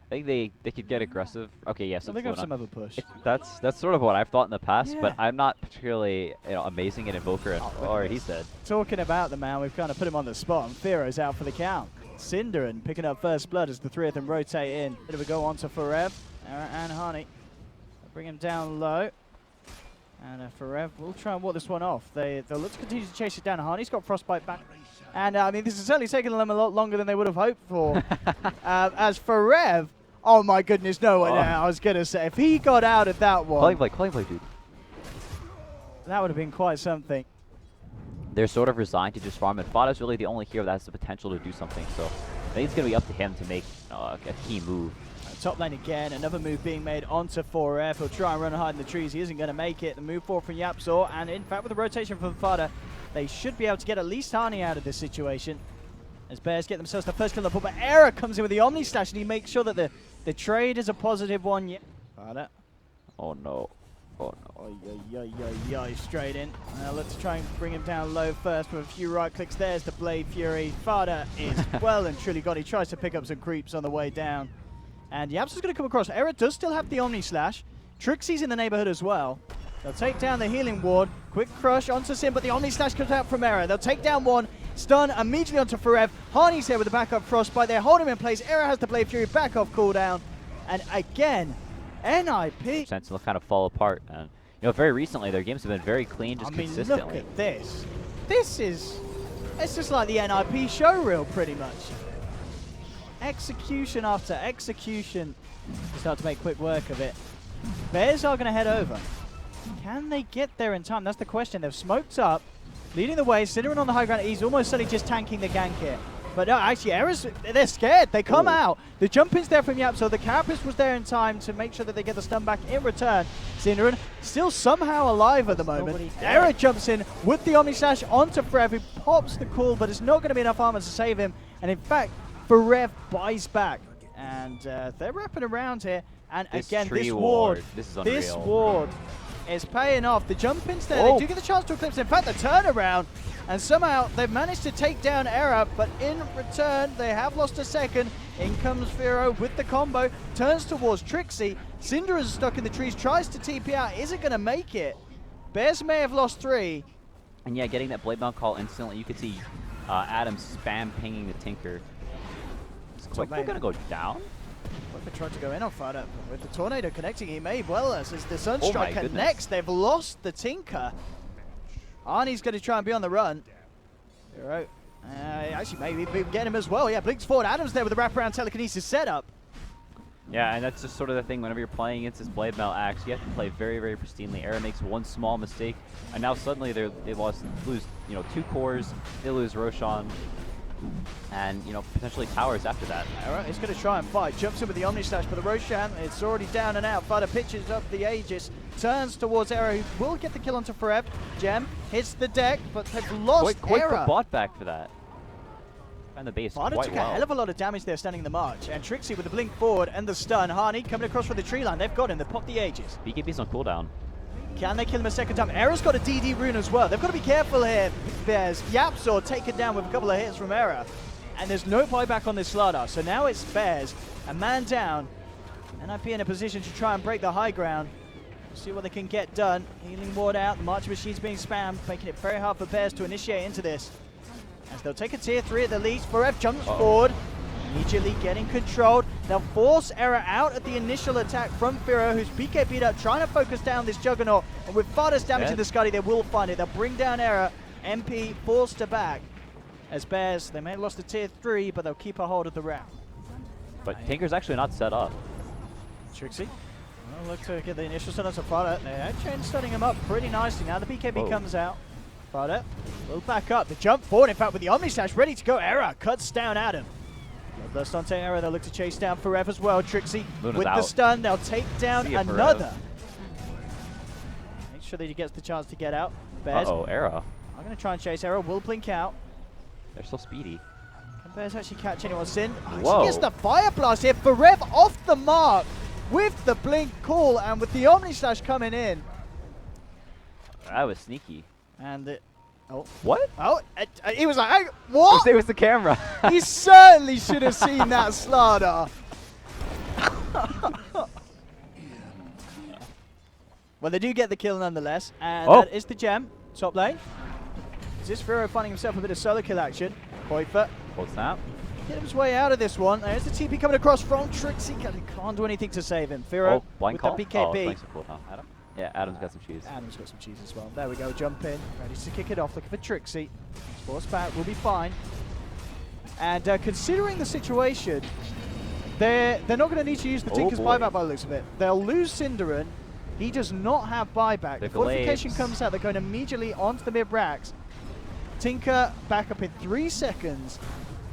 I think they could get aggressive. Okay, yes. So they got some other push. That's sort of what I've thought in the past, Yeah. but I'm not particularly amazing at Invoker, and or he said. Talking about the man, we've kind of put him on the spot, and Fearo's out for the count. Cinderin picking up first blood as the three of them rotate in. Bit of a go on to Forev and Honey. Bring him down low. And Forev will try and walk this one off. They'll look to continue to chase it down. Honey's got Frostbite back. And I mean, this is certainly taking them a lot longer than they would have hoped for. As Forev, oh my goodness, no one. I was going to say, if he got out of that one. Calling play, dude. That would have been quite something. They're sort of resigned to just farm, and Fada's really the only hero that has the potential to do something. So I think it's going to be up to him to make a key move. Top lane again, another move being made onto 4F. He'll try and run and hide in the trees. He isn't going to make it. The move forward from Yapzor, and in fact with the rotation from Fada, they should be able to get at least Hani out of this situation. As Bears get themselves the first kill on the board, but Era comes in with the Omni Slash, and he makes sure that the trade is a positive one. Yeah. Fada. Oh no. Oh no. Straight in. Let's try and bring him down low first with a few right clicks. There's the Blade Fury. Fada is well and truly got. He tries to pick up some creeps on the way down. And Yapzor's going to come across. Era does still have the Omni Slash. Trixie's in the neighborhood as well. They'll take down the healing ward. Quick crush onto Sim, but the Omni Slash comes out from Era. They'll take down one. Stun immediately onto Forev. Harney's here with the backup Frostbite. They hold him in place. Era has the Blade Fury back off cooldown. And again, NiP. Sentinel kind of fall apart. And very recently their games have been very clean, just consistently. Look at this. It's just like the NiP showreel pretty much. Execution after execution. They start to make quick work of it. Bears are going to head over. Can they get there in time? That's the question. They've smoked up, leading the way. Cinderin on the high ground. He's almost certainly just tanking the gank here. But no, actually, they're scared. They come out. The jump in's there from Yapzor. The Carapace was there in time to make sure that they get the stun back in return. Cinderin still somehow alive at the moment. Era jumps in with the Omni Slash onto Forev, who pops the cool, but it's not going to be enough armor to save him. And in fact, Forev buys back. And they're wrapping around here. And again, this ward is paying off. The jump in's there. They do get the chance to eclipse. In fact, the turnaround. And somehow they've managed to take down Era, but in return, they have lost a second. In comes Fearo with the combo, turns towards Trixie. Cinder is stuck in the trees, tries to TP out, isn't going to make it. Bears may have lost 3. And yeah, getting that Blade Bound call instantly, you could see Adam spam pinging the Tinker. Is Quickly going to go down? Quickly tried to go in on Fada, but with the Tornado connecting, he may well as the Sunstrike connects. They've lost the Tinker. Arnie's going to try and be on the run. Right. Actually, maybe get him as well. Yeah, blinks forward. Adam's there with the wraparound telekinesis setup. Yeah, and that's just sort of the thing. Whenever you're playing against this Blade Mail Axe, you have to play very, very pristinely. Era makes one small mistake, and now suddenly they lose 2 cores. They lose Roshan, and potentially towers after that. Alright, he's going to try and fight. Jumps in with the Omni Slash, but the Roshan, it's already down and out. Fada pitches up the Aegis, turns towards Era, who will get the kill onto Forev. Gem hits the deck, but they've lost Era. Quick bot back for that. And the base Fada took a hell of a lot of damage there standing in the march. And Trixie with the blink forward and the stun. Harney coming across from the tree line. They've got him. They've popped the Aegis. BKB's on cooldown. Can they kill him a second time? Era's got a DD rune as well. They've got to be careful here. There's Yapzor taken down with a couple of hits from Era. And there's no buyback on this Slardar. So now it's Bears. A man down. NiP in a position to try and break the high ground. See what they can get done. Healing ward out. The March Machine's being spammed, making it very hard for Bears to initiate into this. As they'll take a tier 3 at the least. Forev jumps forward. Immediately getting controlled. They'll force Era out at the initial attack from Fearo, who's BKB'd up, trying to focus down this Juggernaut. And with Fada's damage in the Scuddy, they will find it. They'll bring down Era. MP forced to back. As Bears, they may have lost the tier 3, but they'll keep a hold of the round. But Tinker's actually not set up. Trixie. Well, look to get the initial stun on Fada. They're actually stunning him up pretty nicely. Now the BKB comes out. Fada will back up. The jump forward, in fact, with the Omni Slash ready to go. Era cuts down Adam. Bloodlust onto Era. They'll look to chase down Forev as well. Trixie with the stun. They'll take down another. Make sure that he gets the chance to get out. Bears. Era. I'm going to try and chase Era. Will blink out. They're so speedy. Can Bears actually catch anyone? Sin. Whoa. He gets the Fire Blast here. Forev off the mark with the blink call and with the Omni Slash coming in. That was sneaky. And what? Oh, he was like, hey, what? It was the camera. He certainly should have seen that Slardar. Well, they do get the kill nonetheless, and Oh. that is the gem. Top lane. Is this Firo finding himself a bit of solo kill action? Qualifier Cold snap. get his way out of this one. There's the TP coming across from Trixie. Can't do anything to save him. Firo Oh, blind with call. the Oh, BKB. thanks for cool, huh? Adam? Yeah, Adam's got some cheese. Adam's got some cheese as well. There we go, jump in, ready to kick it off, looking for Trixie. Force back, will be fine. And considering the situation, they're not going to need to use the Tinker's boy. buyback by the looks of it. They'll lose Cinderin. He does not have buyback. The fortification comes out, they're going immediately onto the mid-racks. Tinker back up in 3 seconds.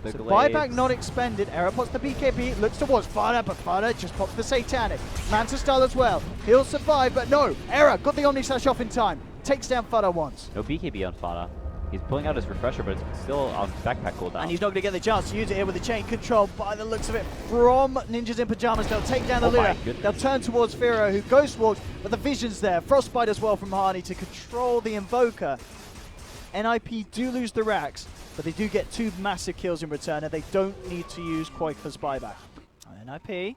The So glaives. buyback not expended. Era pops the BKB, looks towards Fada, but Fada just pops the Satanic. Manta style as well. He'll survive, but no. Era got the Omni Slash off in time. Takes down Fada once. No BKB on Fada. He's pulling out his refresher, but it's still on backpack cooldown. And he's not going to get the chance to use it here with the chain control by the looks of it from Ninjas in Pajamas. They'll take down the Oh my Lua. goodness. They'll turn towards Firo, who ghost walks, but the vision's there. Frostbite as well from Harney to control the Invoker. NiP do lose the racks, but they do get 2 massive kills in return, and they don't need to use Quake's buyback. NiP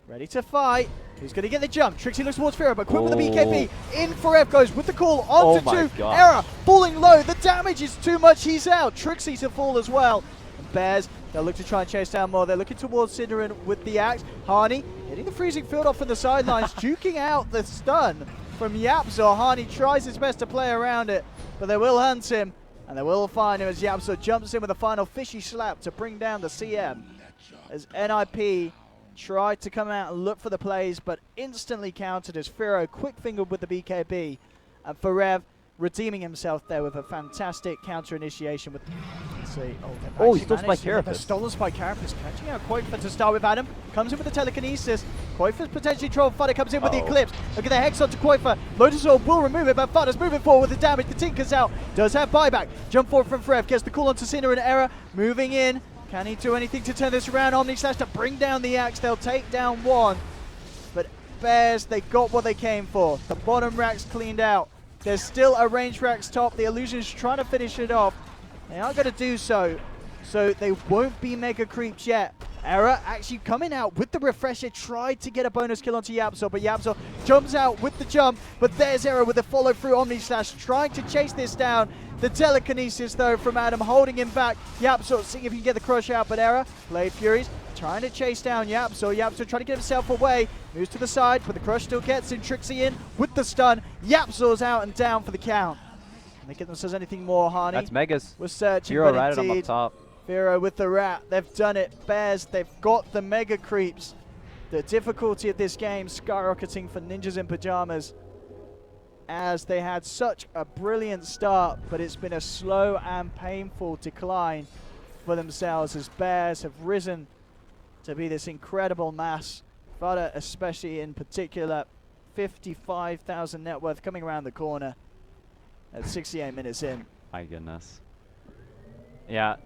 ready to fight. Who's going to get the jump? Trixie looks towards Firo, but quick with the BKB. In for F goes with the call onto Oh my 2. gosh. Era falling low. The damage is too much. He's out. Trixie to fall as well. And Bears, they'll look to try and chase down more. They're looking towards Cinderin with the axe. Harney hitting the freezing field off from the sidelines, duking out the stun from Yapzor. Harney tries his best to play around it, but they will hunt him, and they will find him as Yapzor jumps in with a final fishy slap to bring down the CM. As NiP tried to come out and look for the plays, but instantly countered as Firo quick-fingered with the BKB. And Forev redeeming himself there with a fantastic counter initiation with. Let's see. Oh, he's stolen by Carapace. Stolen by Carapace, catching out Quakefer to start with. Adam comes in with the telekinesis. Quakefer's potentially trolled. Fudder comes in with the Eclipse. Look at the Hex onto Quakefer. Lotus Orb will remove it, but Fudder's moving forward with the damage. The Tinker's out. Does have buyback. Jump forward from Forev. Gets the call onto Cinder and Error. Moving in. Can he do anything to turn this around? Omni Slash to bring down the axe. They'll take down 1. But Bears, they got what they came for. The bottom rack's cleaned out. There's still a range rack's top. The Illusion's trying to finish it off. They aren't going to do so. So they won't be mega creeps yet. Era actually coming out with the refresher. Tried to get a bonus kill onto Yapzor, but Yapzor jumps out with the jump. But there's Era with the follow through Omni Slash, trying to chase this down. The telekinesis though from Adam holding him back. Yapzor seeing if he can get the crush out, but Era, Blade Furies, trying to chase down Yapzor. Yapzor trying to get himself away. Moves to the side, but the crush still gets him. Trixie in with the stun. Yapzor's out and down for the count. Can they get themselves anything more, Harney? That's Megas. We're searching, Hero but right on up indeed, top. Firo with the rat. They've done it. Bears, they've got the mega creeps. The difficulty of this game skyrocketing for Ninjas in Pajamas, as they had such a brilliant start, but it's been a slow and painful decline for themselves as Bears have risen to be this incredible mass. Fada especially in particular, 55,000 net worth coming around the corner at 68 minutes in. My goodness. Yeah,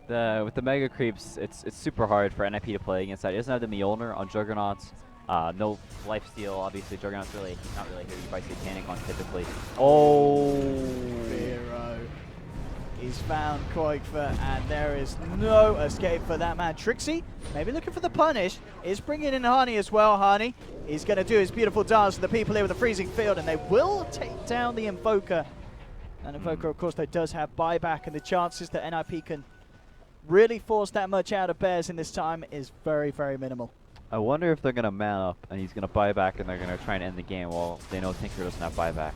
with the Mega Creeps, it's super hard for NiP to play against that. He doesn't have the Mjolnir on Juggernauts. No lifesteal, obviously. Juggernaut's really, he's not really here. You buy Satanic on typically. Oh! Firo. He's found Quakefer, and there is no escape for that man. Trixie, maybe looking for the punish, is bringing in Harney as well. Harney is going to do his beautiful dance to the people here with the freezing field, and they will take down the Invoker. And Invoker, of course, though, does have buyback, and the chances that NiP can really force that much out of Bears in this time is very, very minimal. I wonder if they're going to man up, and he's going to buy back, and they're going to try and end the game while they know Tinker doesn't have buyback.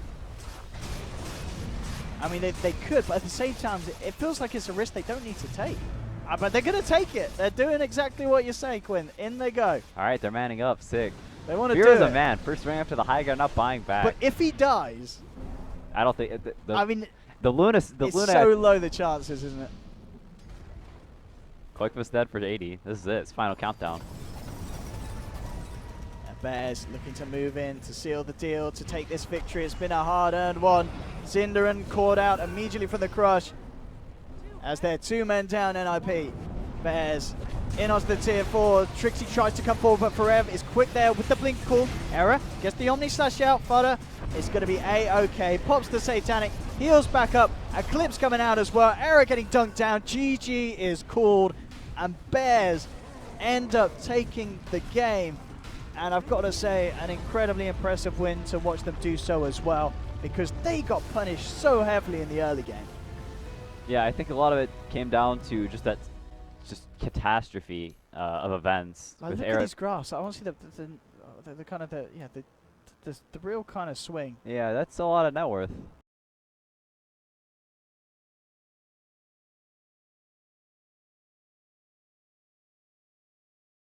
I mean, they could, but at the same time, it feels like it's a risk they don't need to take. But they're going to take it. They're doing exactly what you say, Quinn. In they go. All right, they're manning up. Sick. They want to do Fear's it. a man. First ring after the high ground, not buying back. But if he dies, I don't think. I mean, the Luna. it's so low the chances, isn't it? Quakefer's dead for 80. This is it. It's final countdown. Bears looking to move in to seal the deal, to take this victory. It's been a hard-earned one. Cinderin caught out immediately from the crush as they're 2 men down. NiP. Bears in onto the tier 4. Trixie tries to come forward, but Forev is quick there with the blink call. Error gets the Omni Slash out. Fodder is going to be A-OK. Pops the Satanic, heals back up. Eclipse coming out as well. Error getting dunked down. GG is called, and Bears end up taking the game And I've got to say, an incredibly impressive win to watch them do so as well, because they got punished so heavily in the early game. Yeah, I think a lot of it came down to just that catastrophe of events Like, with look at these graphs. I want to see the kind of the real kind of swing. Yeah, that's a lot of net worth.